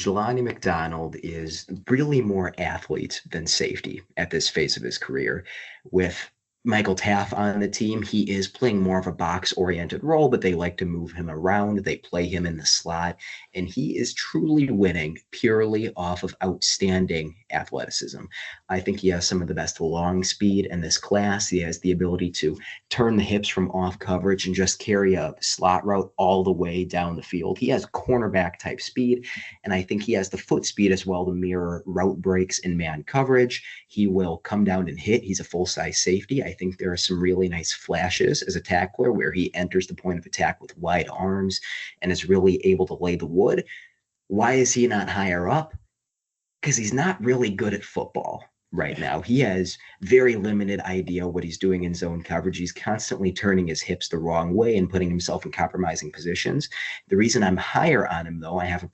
Jelani McDonald is really more athlete than safety at this phase of his career. With Michael Taff on the team, he is playing more of a box oriented role, but they like to move him around. They play him in the slot, and he is truly winning purely off of outstanding athleticism. I think he has some of the best long speed in this class. He has the ability to turn the hips from off coverage and just carry a slot route all the way down the field. He has cornerback type speed, and I think he has the foot speed as well to mirror route breaks in man coverage. He will come down and hit. He's a full size safety. I think there are some really nice flashes as a tackler where he enters the point of attack with wide arms and is really able to lay the wood. Why is he not higher up? Because he's not really good at football right now. He has very limited idea what he's doing in zone coverage. He's constantly turning his hips the wrong way and putting himself in compromising positions. The reason I'm higher on him, though, I have a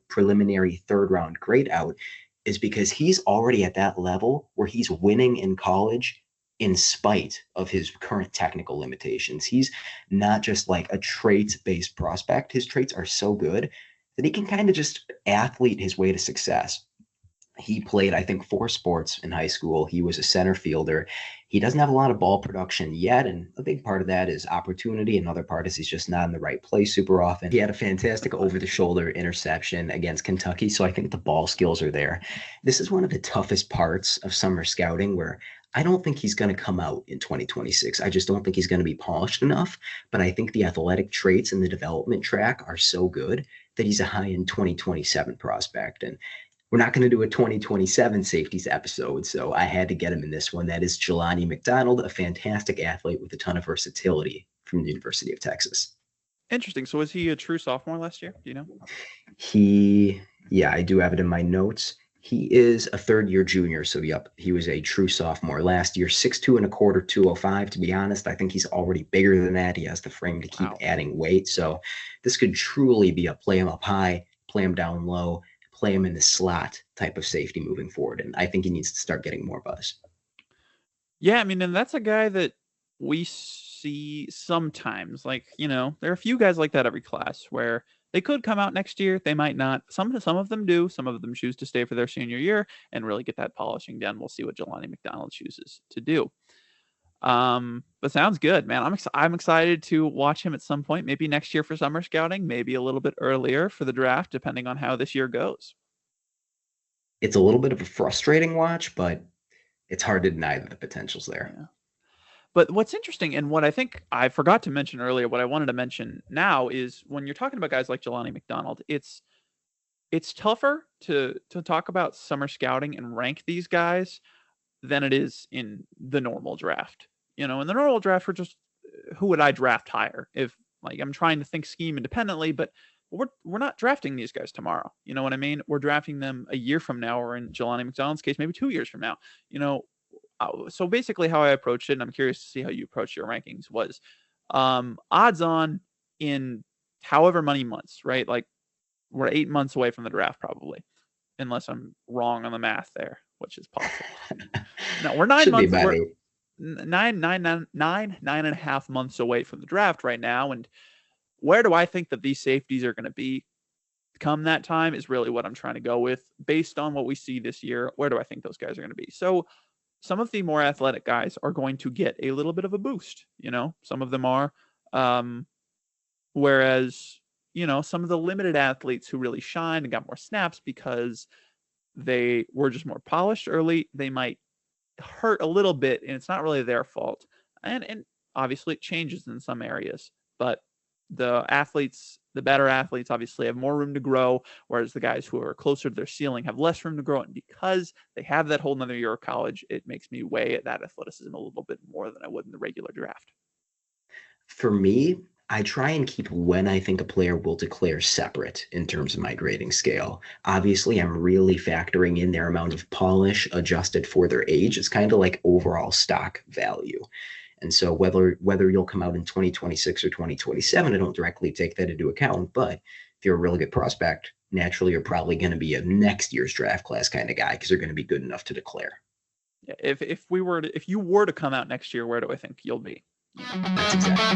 preliminary third round grade out, is because he's already at that level where he's winning in college in spite of his current technical limitations. He's not just like a traits-based prospect. His traits are so good that he can kind of just athlete his way to success. He played, I think, 4 sports in high school. He was a center fielder. He doesn't have a lot of ball production yet, and a big part of that is opportunity. Another part is he's just not in the right place super often. He had a fantastic over-the-shoulder interception against Kentucky, so I think the ball skills are there. This is one of the toughest parts of summer scouting where I don't think he's going to come out in 2026. I just don't think he's going to be polished enough, but I think the athletic traits and the development track are so good that he's a high-end 2027 prospect. And we're not going to do a 2027 safeties episode, so I had to get him in this one. That is Jelani McDonald, a fantastic athlete with a ton of versatility from the University of Texas. Interesting. So was he a true sophomore last year? Do you know? Yeah, I do have it in my notes. He is a third-year junior, so yep, he was a true sophomore last year. 6'2 and a quarter, 205. To be honest, I think he's already bigger than that. He has the frame to keep adding weight, so this could truly be a play him up high, play him down low, play him in the slot type of safety moving forward. And I think he needs to start getting more buzz. Yeah, I mean, and that's a guy that we see sometimes. Like, there are a few guys like that every class where they could come out next year. They might not. Some of them do. Some of them choose to stay for their senior year and really get that polishing done. We'll see what Jelani McDonald chooses to do. But sounds good, man. I'm excited to watch him at some point, maybe next year for summer scouting, maybe a little bit earlier for the draft, depending on how this year goes. It's a little bit of a frustrating watch, but it's hard to deny that the potential's there. Yeah. But what's interesting, and what I think I forgot to mention earlier, what I wanted to mention now is when you're talking about guys like Jelani McDonald, it's tougher to talk about summer scouting and rank these guys than it is in the normal draft. In the normal draft, we're just, who would I draft higher? If I'm trying to think scheme independently, but we're not drafting these guys tomorrow. You know what I mean? We're drafting them a year from now, or in Jelani McDonald's case, maybe 2 years from now. So basically how I approached it, and I'm curious to see how you approach your rankings, was odds on in however many months, right? Like we're 8 months away from the draft probably, unless I'm wrong on the math there, which is possible. No, we're 9 months. We're nine and a half months away from the draft right now. And where do I think that these safeties are going to be come that time is really what I'm trying to go with based on what we see this year. Where do I think those guys are going to be? So some of the more athletic guys are going to get a little bit of a boost, some of them are, whereas, some of the limited athletes who really shine and got more snaps because they were just more polished early, they might hurt a little bit, and it's not really their fault. And obviously it changes in some areas, but the better athletes obviously have more room to grow, whereas the guys who are closer to their ceiling have less room to grow. And because they have that whole nother year of college, it makes me weigh at that athleticism a little bit more than I would in the regular draft. For me, I try and keep when I think a player will declare separate in terms of my grading scale. Obviously, I'm really factoring in their amount of polish adjusted for their age. It's kind of like overall stock value. And so whether you'll come out in 2026 or 2027, I don't directly take that into account. But if you're a really good prospect, naturally, you're probably going to be a next year's draft class kind of guy because they're going to be good enough to declare. Yeah, if you were to come out next year, where do I think you'll be? That's exactly.